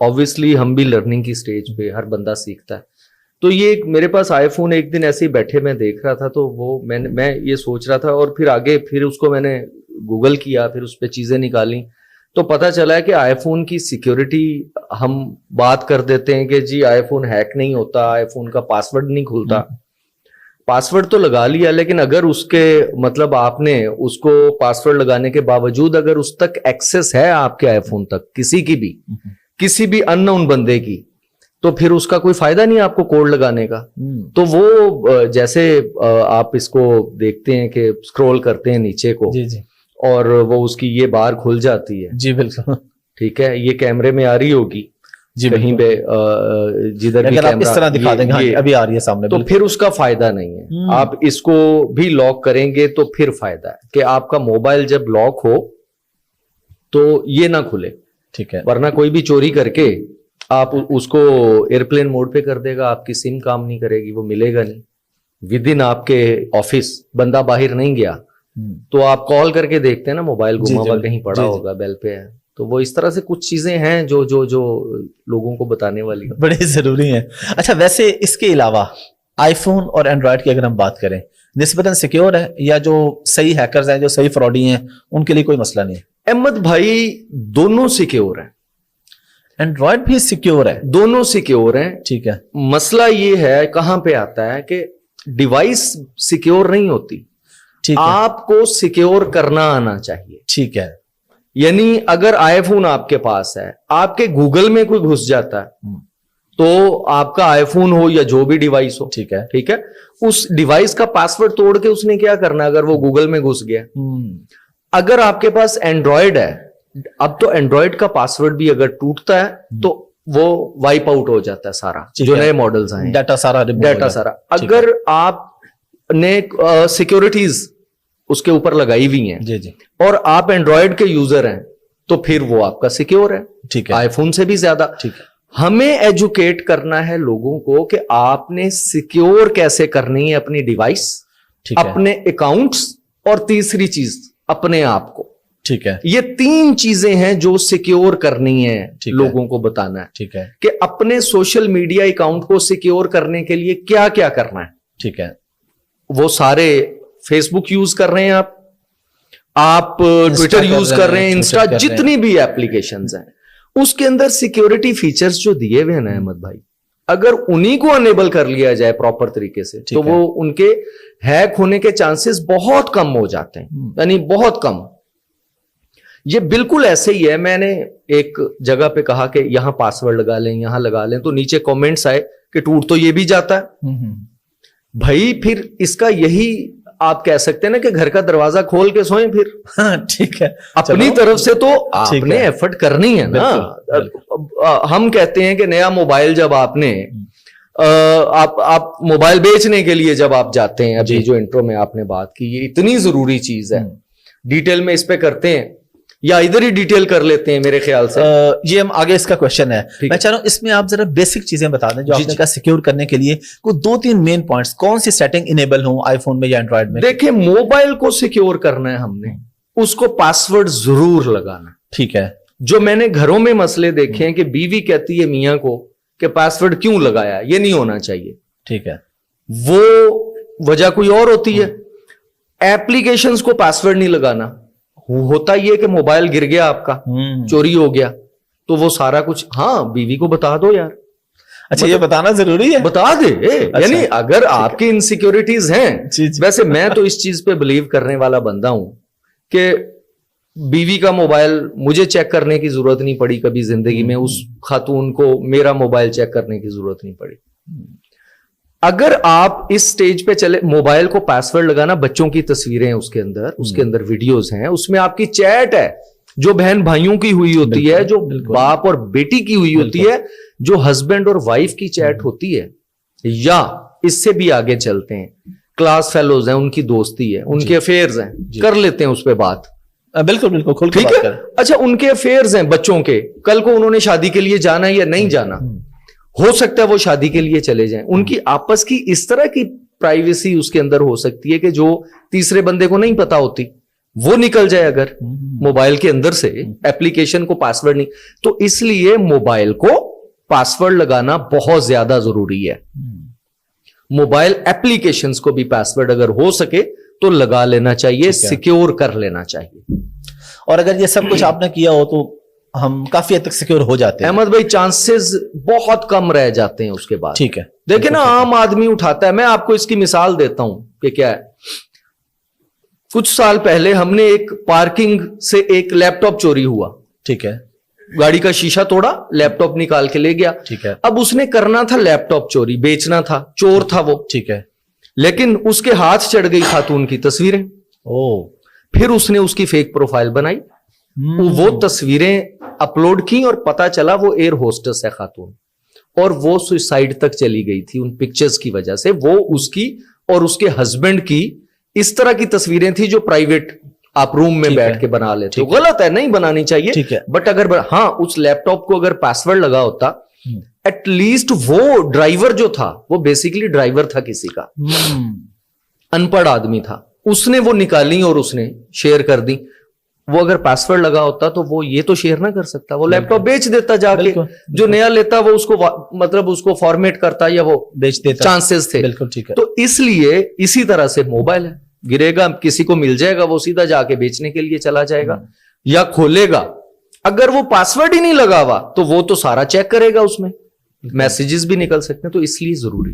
Obviously हम भी learning की स्टेज पे, हर बंदा सीखता है. तो ये मेरे पास आईफोन एक दिन ऐसे ही बैठे मैं देख रहा था, तो वो मैं ये सोच रहा था, और फिर आगे फिर उसको मैंने गूगल किया, फिर उस पर चीजें निकाली, तो पता चला है कि आईफोन की सिक्योरिटी, हम बात कर देते हैं कि जी आईफोन हैक नहीं होता, आईफोन का पासवर्ड नहीं खुलता. पासवर्ड तो लगा लिया, लेकिन अगर उसके मतलब आपने उसको पासवर्ड लगाने के बावजूद अगर उस तक एक्सेस है आपके आईफोन तक किसी भी अननोन बंदे की, तो फिर उसका कोई फायदा नहीं आपको कोड लगाने का. तो वो जैसे आप इसको देखते हैं कि स्क्रॉल करते हैं नीचे को, जी जी, और वो उसकी ये बार खुल जाती है. जी बिल्कुल, ठीक है, ये कैमरे में आ रही होगी जी, कहीं पे जिधर भी कैमरा इस तरह दिखा देंगे, अभी आ रही है सामने, तो फिर उसका फायदा नहीं है. आप इसको भी लॉक करेंगे तो फिर फायदा है कि आपका मोबाइल जब लॉक हो तो ये ना खुले, ठीक है, वरना कोई भी चोरी करके आप उसको एयरप्लेन मोड पे कर देगा, आपकी सिम काम नहीं करेगी, वो मिलेगा नहीं. विद इन आपके ऑफिस बंदा बाहर नहीं गया, तो आप कॉल करके देखते हैं ना, मोबाइल गुमा हुआ कहीं पड़ा होगा, बेल पे है. तो वो इस तरह से कुछ चीजें हैं जो जो जो लोगों को बताने वाली बड़ी जरूरी है. अच्छा, वैसे इसके अलावा आईफोन और एंड्रॉयड की अगर हम बात करें, निस्बतन सिक्योर है, या जो सही हैकर्स हैं, जो सही फ्रॉडी हैं, उनके लिए कोई मसला नहीं है? अहमद भाई, दोनों सिक्योर हैं. एंड्रॉयड भी सिक्योर है, दोनों सिक्योर हैं, ठीक है. मसला ये है कहां पे आता है कि डिवाइस सिक्योर नहीं होती, ठीक है, आपको सिक्योर करना आना चाहिए, ठीक है. यानी अगर आईफोन आपके पास है, आपके गूगल में कोई घुस जाता है, तो आपका आईफोन हो या जो भी डिवाइस हो, ठीक है, ठीक है, उस डिवाइस का पासवर्ड तोड़ के उसने क्या करना अगर वो गूगल में घुस गया. अगर आपके पास एंड्रॉयड है, अब तो एंड्रॉयड का पासवर्ड भी अगर टूटता है तो वो वाइप आउट हो जाता है सारा, जो नए मॉडल्स आए, डाटा सारा. अगर आपने सिक्योरिटीज उसके ऊपर लगाई हुई हैं, जी जी, और आप एंड्रॉयड के यूजर हैं, तो फिर वो आपका सिक्योर है, ठीक है, आईफोन से भी ज्यादा. ठीक है, हमें एजुकेट करना है लोगों को कि आपने सिक्योर कैसे करनी है अपनी डिवाइस, अपने अकाउंट्स, और तीसरी चीज अपने आप को, ठीक है. ये 3 चीजें हैं जो सिक्योर करनी है, लोगों को बताना है, ठीक है, कि अपने सोशल मीडिया अकाउंट को सिक्योर करने के लिए क्या क्या करना है, ठीक है. वो सारे फेसबुक यूज कर रहे हैं, आप ट्विटर यूज कर रहे हैं, इंस्टा, जितनी भी एप्लीकेशंस हैं, उसके अंदर सिक्योरिटी फीचर्स जो दिए हुए हैं ना अहमद भाई, अगर उन्हीं को अनेबल कर लिया जाए प्रॉपर तरीके से, तो वो उनके हैक होने के चांसेस बहुत कम हो जाते हैं, यानी बहुत कम. ये बिल्कुल ऐसे ही है, मैंने एक जगह पे कहा कि यहां पासवर्ड लगा लें, यहां लगा लें, तो नीचे कमेंट्स आए कि टूट तो ये भी जाता है. भाई फिर इसका यही आप कह सकते हैं ना कि घर का दरवाजा खोल के सोएं फिर. ठीक है, अपनी तरफ से तो आपने एफर्ट करनी है ना. हम कहते हैं कि नया मोबाइल जब आपने आप मोबाइल बेचने के लिए जब आप जाते हैं, अभी जो इंट्रो में आपने बात की, ये इतनी जरूरी चीज है, डिटेल में इस पे करते हैं या इधर ही डिटेल कर लेते हैं मेरे ख्याल से. ये हम आगे इसका क्वेश्चन है, मैं चाह रहा हूं इसमें आप जरा बेसिक चीजें बता दें जो आपने कहा सिक्योर करने के लिए कोई 2-3 मेन पॉइंट्स, कौन सी सेटिंग इनेबल हो आईफोन में या एंड्रॉइड में? देखिए, मोबाइल को सिक्योर करना है हमने, उसको पासवर्ड जरूर लगाना, ठीक है. जो मैंने घरों में मसले देखे हैं कि बीवी कहती है मियां को कि पासवर्ड क्यों लगाया, ये नहीं होना चाहिए, ठीक है. वो वजह कोई और होती है. एप्लीकेशंस को पासवर्ड नहीं लगाना, होता ये कि मोबाइल गिर गया आपका, चोरी हो गया, तो वो सारा कुछ, हाँ बीवी को बता दो यार. अच्छा, ये बताना जरूरी है, बता दे. यानी अगर आपकी इनसिक्योरिटीज हैं, वैसे मैं तो इस चीज पे बिलीव करने वाला बंदा हूं कि बीवी का मोबाइल मुझे चेक करने की जरूरत नहीं पड़ी कभी जिंदगी में, उस खातून को मेरा मोबाइल चेक करने की जरूरत नहीं पड़ी. अगर आप इस स्टेज पे चले, मोबाइल को पासवर्ड लगाना, बच्चों की तस्वीरें हैं उसके अंदर वीडियोस हैं, उसमें आपकी चैट है जो बहन भाइयों की हुई होती है, जो बाप और बेटी की हुई होती है, जो हस्बैंड और वाइफ की चैट होती है, या इससे भी आगे चलते हैं, क्लास फेलोज हैं, उनकी दोस्ती है, उनके अफेयर्स हैं, कर लेते हैं उस पर बात. बिल्कुल बिल्कुल, खुल के ठीक बात है. करें. अच्छा, उनके अफेयर्स हैं बच्चों के, कल को उन्होंने शादी के लिए जाना है या नहीं जाना, हो सकता है वो शादी के लिए चले जाएं, उनकी आपस की इस तरह की प्राइवेसी उसके अंदर हो सकती है कि जो तीसरे बंदे को नहीं पता होती, वो निकल जाए अगर मोबाइल के अंदर से, एप्लीकेशन को पासवर्ड नहीं, तो इसलिए मोबाइल को पासवर्ड लगाना बहुत ज्यादा जरूरी है। मोबाइल एप्लीकेशंस को भी पासवर्ड अगर हो सके तो लगा लेना चाहिए, सिक्योर कर लेना चाहिए। और अगर ये सब कुछ आपने किया हो तो हम काफी हद तक सिक्योर हो जाते हैं। अहमद भाई चांसेस बहुत कम रह जाते हैं उसके बाद। ठीक है, देखिए ना, आम आदमी उठाता है। मैं आपको इसकी मिसाल देता हूं कि क्या है। कुछ साल पहले हमने एक पार्किंग से एक लैपटॉप चोरी हुआ। ठीक है, गाड़ी का शीशा तोड़ा, लैपटॉप निकाल के ले गया। ठीक है, अब उसने करना था लैपटॉप चोरी, बेचना था, चोर था वो। ठीक है, लेकिन उसके हाथ चढ़ गई खातून की तस्वीरें। ओ, फिर उसने उसकी फेक प्रोफाइल बनाई, वो तस्वीरें अपलोड की और पता चला वो एयर होस्टेस है खातून, और वो सुसाइड तक चली गई थी उन पिक्चर्स की वजह से। वो उसकी और उसके हस्बैंड की इस तरह की तस्वीरें थी जो प्राइवेट आप रूम में बैठ के बना लेते हो। गलत है, नहीं बनानी चाहिए। ठीक है, बट अगर हाँ उस लैपटॉप को अगर पासवर्ड लगा होता, एटलीस्ट वो ड्राइवर जो था वो बेसिकली ड्राइवर था किसी का, अनपढ़ आदमी था, उसने वो निकाली और उसने शेयर कर दी। वो अगर पासवर्ड लगा होता तो वो ये तो शेयर ना कर सकता, वो लैपटॉप बेच देता जाके। जो नया लेता वो उसको मतलब उसको फॉर्मेट करता या वो बेच देता, चांसेस थे। बिल्कुल ठीक है। तो इसलिए इसी तरह से मोबाइल है, गिरेगा, किसी को मिल जाएगा, वो सीधा जाके बेचने के लिए चला जाएगा या खोलेगा। अगर वो पासवर्ड ही नहीं लगा हुआ तो वो तो सारा चेक करेगा, उसमें मैसेजेस भी निकल सकते हैं। तो इसलिए जरूरी